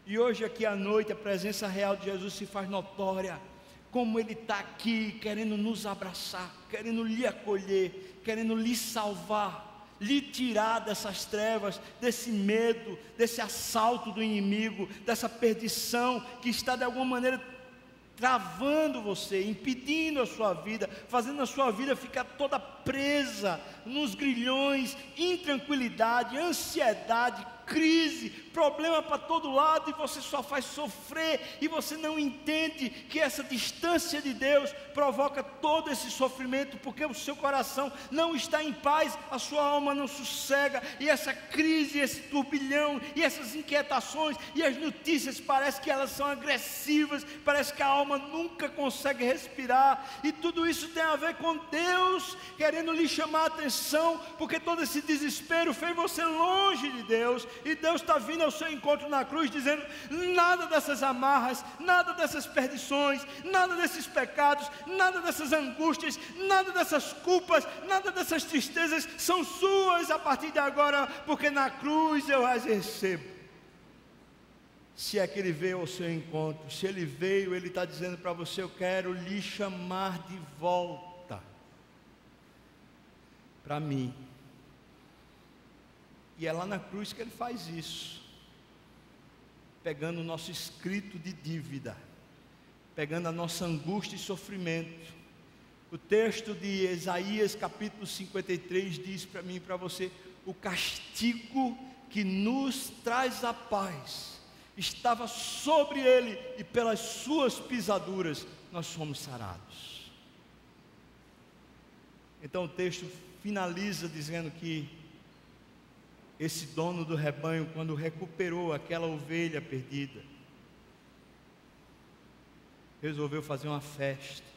e hoje aqui à noite a presença real de Jesus se faz notória, como Ele está aqui, querendo nos abraçar, querendo lhe acolher, querendo lhe salvar, lhe tirar dessas trevas, desse medo, desse assalto do inimigo, dessa perdição que está de alguma maneira travando você, impedindo a sua vida, fazendo a sua vida ficar toda presa nos grilhões, intranquilidade, ansiedade, crise, problema para todo lado, e você só faz sofrer, e você não entende que essa distância de Deus provoca todo esse sofrimento, porque o seu coração não está em paz, a sua alma não sossega, e essa crise, esse turbilhão, e essas inquietações, e as notícias, parece que elas são agressivas, parece que a alma nunca consegue respirar, e tudo isso tem a ver com Deus querendo lhe chamar a atenção, porque todo esse desespero fez você longe de Deus, e Deus está vindo ao seu encontro na cruz, dizendo: nada dessas amarras, nada dessas perdições, nada desses pecados, nada dessas angústias, nada dessas culpas, nada dessas tristezas são suas a partir de agora, porque na cruz eu as recebo. Se é que Ele veio ao seu encontro, se Ele veio, Ele está dizendo para você: eu quero lhe chamar de volta para mim. E é lá na cruz que Ele faz isso, pegando o nosso escrito de dívida, pegando a nossa angústia e sofrimento. O texto de Isaías capítulo 53 diz para mim e para você: o castigo que nos traz a paz estava sobre Ele, e pelas suas pisaduras nós fomos sarados. Então o texto finaliza dizendo que esse dono do rebanho, quando recuperou aquela ovelha perdida, resolveu fazer uma festa.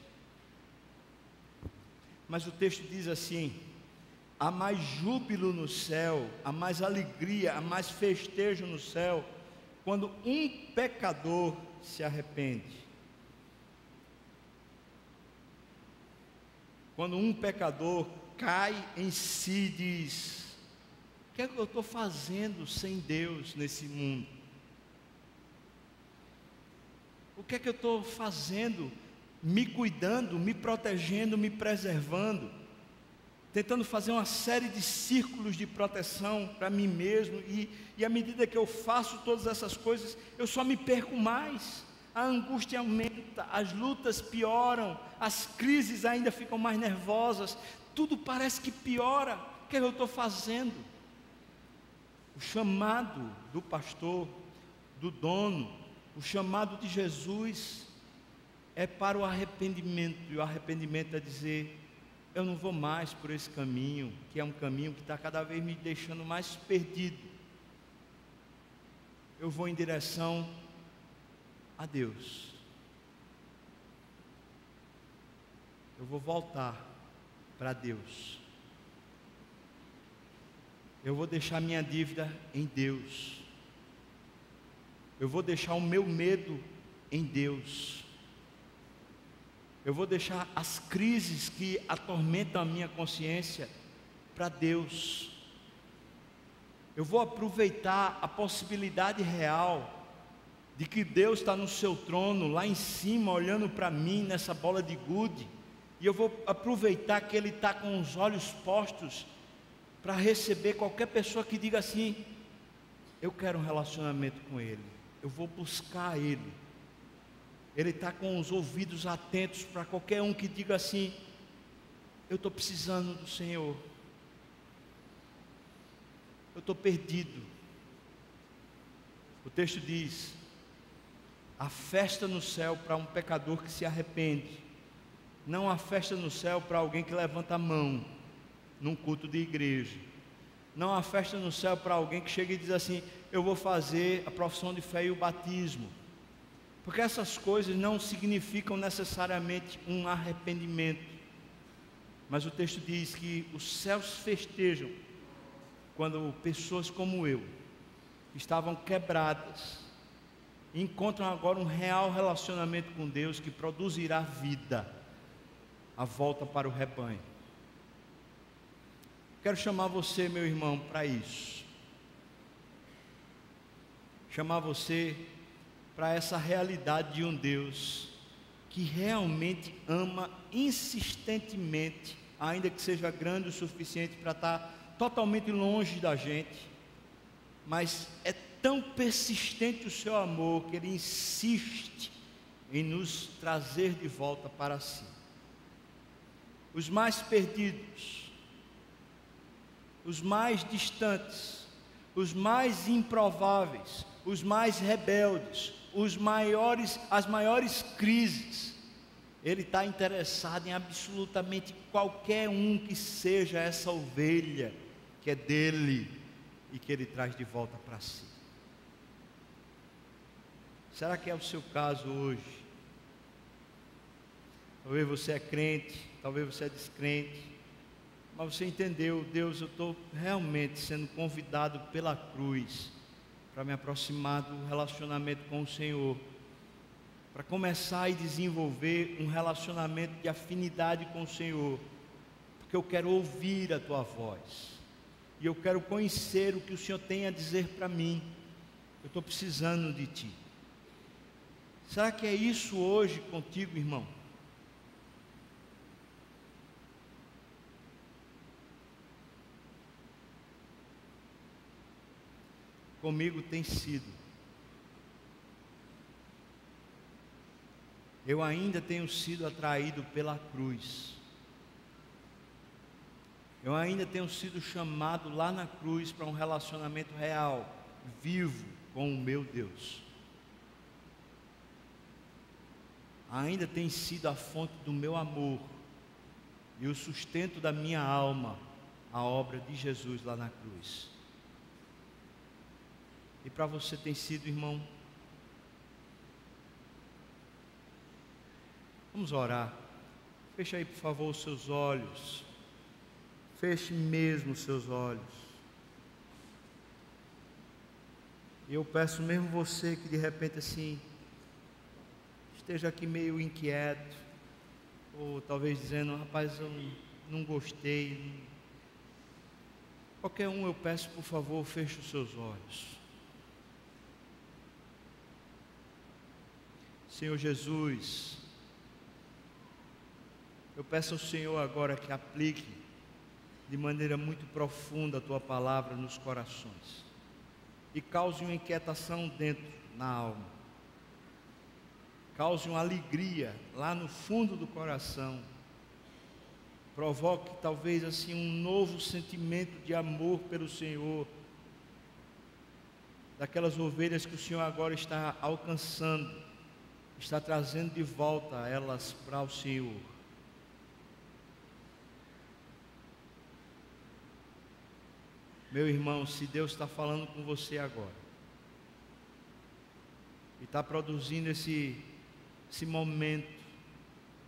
Mas o texto diz assim: há mais júbilo no céu, há mais alegria, há mais festejo no céu, quando um pecador se arrepende. Quando um pecador cai em si e diz: o que é que eu estou fazendo sem Deus nesse mundo? O que é que eu estou fazendo, me cuidando, me protegendo, me preservando, tentando fazer uma série de círculos de proteção para mim mesmo, e à medida que eu faço todas essas coisas, eu só me perco mais, a angústia aumenta, as lutas pioram, as crises ainda ficam mais nervosas, tudo parece que piora. O que é que eu estou fazendo? O chamado do pastor, do dono, o chamado de Jesus é para o arrependimento, e o arrependimento é dizer: eu não vou mais por esse caminho, que é um caminho que está cada vez me deixando mais perdido. Eu vou em direção a Deus. Eu vou voltar para Deus. Eu vou deixar minha dívida em Deus. Eu vou deixar o meu medo em Deus. Eu vou deixar as crises que atormentam a minha consciência para Deus. Eu vou aproveitar a possibilidade real de que Deus está no seu trono, lá em cima, olhando para mim nessa bola de gude, e eu vou aproveitar que Ele está com os olhos postos para receber qualquer pessoa que diga assim: eu quero um relacionamento com Ele, eu vou buscar Ele. Ele está com os ouvidos atentos para qualquer um que diga assim: eu estou precisando do Senhor, eu estou perdido. O texto diz: há festa no céu para um pecador que se arrepende, não há festa no céu para alguém que levanta a mão num culto de igreja, não há festa no céu para alguém que chega e diz assim: eu vou fazer a profissão de fé e o batismo, porque essas coisas não significam necessariamente um arrependimento. Mas o texto diz que os céus festejam quando pessoas como eu, que estavam quebradas, encontram agora um real relacionamento com Deus que produzirá vida, a volta para o rebanho. Quero chamar você, meu irmão, para isso. Chamar você para essa realidade de um Deus que realmente ama insistentemente, ainda que seja grande o suficiente para estar totalmente longe da gente, mas é tão persistente o seu amor que Ele insiste em nos trazer de volta para si. Os mais perdidos, os mais distantes, os mais improváveis, os mais rebeldes, as maiores crises, Ele está interessado em absolutamente qualquer um que seja essa ovelha que é dele e que Ele traz de volta para si. Será que é o seu caso hoje? Talvez você é crente, talvez você é descrente, mas você entendeu: Deus, eu estou realmente sendo convidado pela cruz para me aproximar do relacionamento com o Senhor, para começar e desenvolver um relacionamento de afinidade com o Senhor, porque eu quero ouvir a Tua voz, e eu quero conhecer o que o Senhor tem a dizer para mim. Eu estou precisando de Ti. Será que é isso hoje contigo, irmão? Comigo tem sido. Eu ainda tenho sido atraído pela cruz. Eu ainda tenho sido chamado lá na cruz para um relacionamento real, vivo com o meu Deus. Ainda tem sido a fonte do meu amor e o sustento da minha alma, a obra de Jesus lá na cruz. E para você tem sido, irmão? Vamos orar. Feche aí, por favor, os seus olhos. Feche mesmo os seus olhos. E eu peço mesmo você que de repente assim esteja aqui meio inquieto, ou talvez dizendo: rapaz, eu não gostei. Qualquer um, eu peço, por favor, feche os seus olhos. Senhor Jesus, eu peço ao Senhor agora que aplique de maneira muito profunda a Tua palavra nos corações e cause uma inquietação dentro, na alma, cause uma alegria lá no fundo do coração, provoque talvez assim um novo sentimento de amor pelo Senhor, daquelas ovelhas que o Senhor agora está alcançando, está trazendo de volta elas para o Senhor. Meu irmão, se Deus está falando com você agora e está produzindo esse momento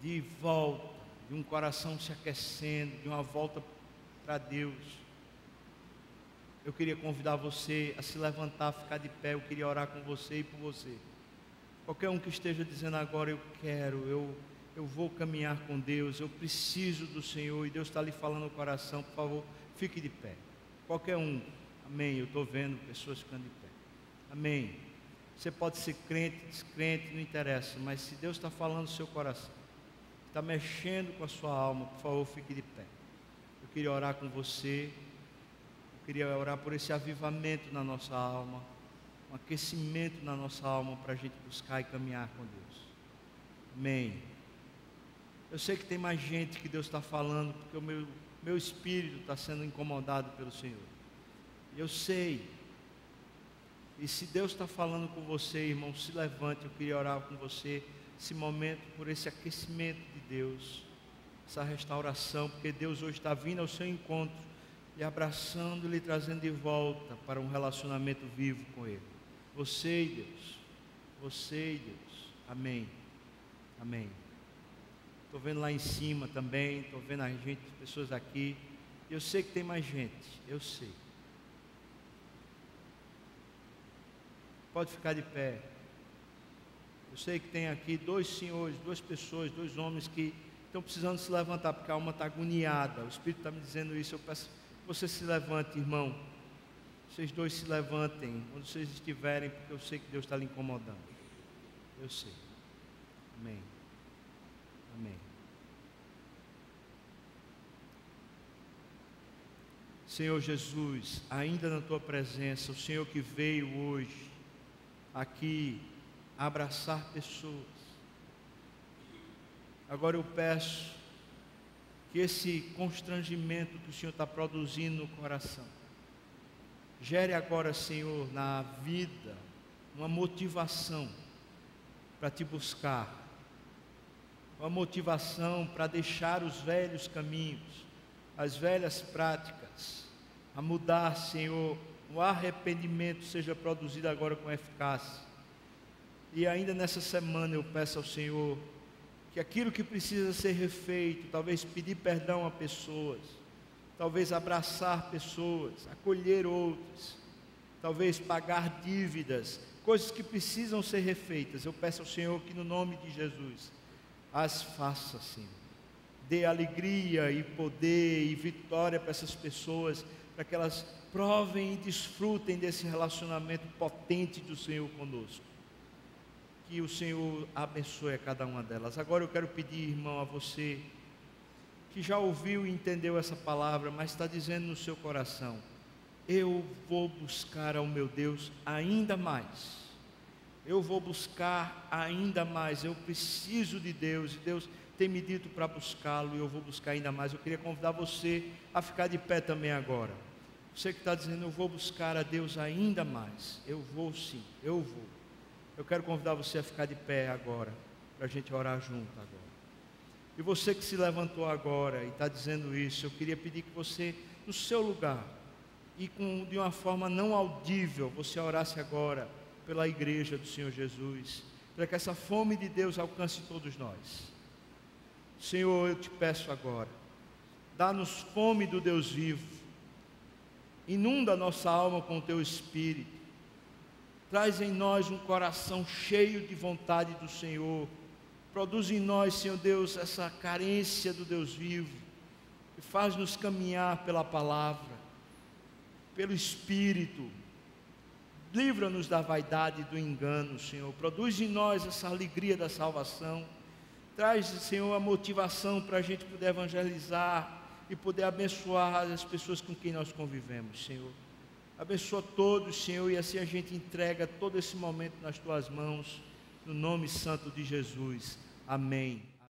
de volta, de um coração se aquecendo, de uma volta para Deus, eu queria convidar você a se levantar, ficar de pé. Eu queria orar com você e por você. Qualquer um que esteja dizendo agora: eu vou caminhar com Deus, eu preciso do Senhor, e Deus está lhe falando no coração, por favor, fique de pé. Qualquer um, amém. Eu estou vendo pessoas ficando de pé, amém. Você pode ser crente, descrente, não interessa, mas se Deus está falando no seu coração, está mexendo com a sua alma, por favor, fique de pé. Eu queria orar com você, eu queria orar por esse avivamento na nossa alma, um aquecimento na nossa alma para a gente buscar e caminhar com Deus. Amém. Eu sei que tem mais gente que Deus está falando, porque o meu espírito está sendo incomodado pelo Senhor. Eu sei. E se Deus está falando com você, irmão, se levante. Eu queria orar com você esse momento, por esse aquecimento de Deus, essa restauração, porque Deus hoje está vindo ao seu encontro e abraçando, lhe trazendo de volta para um relacionamento vivo com Ele. Você e Deus, você e Deus. Amém. Amém. Estou vendo lá em cima também, estou vendo a gente, pessoas aqui. Eu sei que tem mais gente, eu sei. Pode ficar de pé. Eu sei que tem aqui dois senhores, duas pessoas, dois homens que estão precisando se levantar, porque a alma está agoniada. O Espírito está me dizendo isso. Eu peço que você se levante, irmão. Vocês dois se levantem, quando vocês estiverem, porque eu sei que Deus está lhe incomodando. Eu sei. Amém. Amém. Senhor Jesus, ainda na Tua presença, o Senhor que veio hoje aqui abraçar pessoas. Agora eu peço que esse constrangimento que o Senhor está produzindo no coração, gere agora, Senhor, na vida, uma motivação para Te buscar, uma motivação para deixar os velhos caminhos, as velhas práticas, a mudar, Senhor. O arrependimento seja produzido agora com eficácia. E ainda nessa semana eu peço ao Senhor que aquilo que precisa ser refeito, talvez pedir perdão a pessoas, talvez abraçar pessoas, acolher outros, talvez pagar dívidas, coisas que precisam ser refeitas. Eu peço ao Senhor que no nome de Jesus as faça, Senhor. Dê alegria e poder e vitória para essas pessoas, para que elas provem e desfrutem desse relacionamento potente do Senhor conosco. Que o Senhor abençoe a cada uma delas. Agora eu quero pedir, irmão, a você que já ouviu e entendeu essa palavra, mas está dizendo no seu coração: eu vou buscar ao meu Deus ainda mais. Eu vou buscar ainda mais. Eu preciso de Deus, e Deus tem me dito para buscá-lo, e eu vou buscar ainda mais. Eu queria convidar você a ficar de pé também agora. Você que está dizendo: eu vou buscar a Deus ainda mais. Eu vou sim, eu vou. Eu quero convidar você a ficar de pé agora, para a gente orar junto agora. E você que se levantou agora e está dizendo isso, eu queria pedir que você, no seu lugar, e de uma forma não audível, você orasse agora pela igreja do Senhor Jesus, para que essa fome de Deus alcance todos nós. Senhor, eu te peço agora, dá-nos fome do Deus vivo, inunda a nossa alma com o Teu Espírito, traz em nós um coração cheio de vontade do Senhor, produz em nós, Senhor Deus, essa carência do Deus vivo, e faz-nos caminhar pela palavra, pelo Espírito. Livra-nos da vaidade e do engano, Senhor. Produz em nós essa alegria da salvação. Traz, Senhor, a motivação para a gente poder evangelizar e poder abençoar as pessoas com quem nós convivemos, Senhor. Abençoa todos, Senhor, e assim a gente entrega todo esse momento nas Tuas mãos, no nome santo de Jesus. Amém.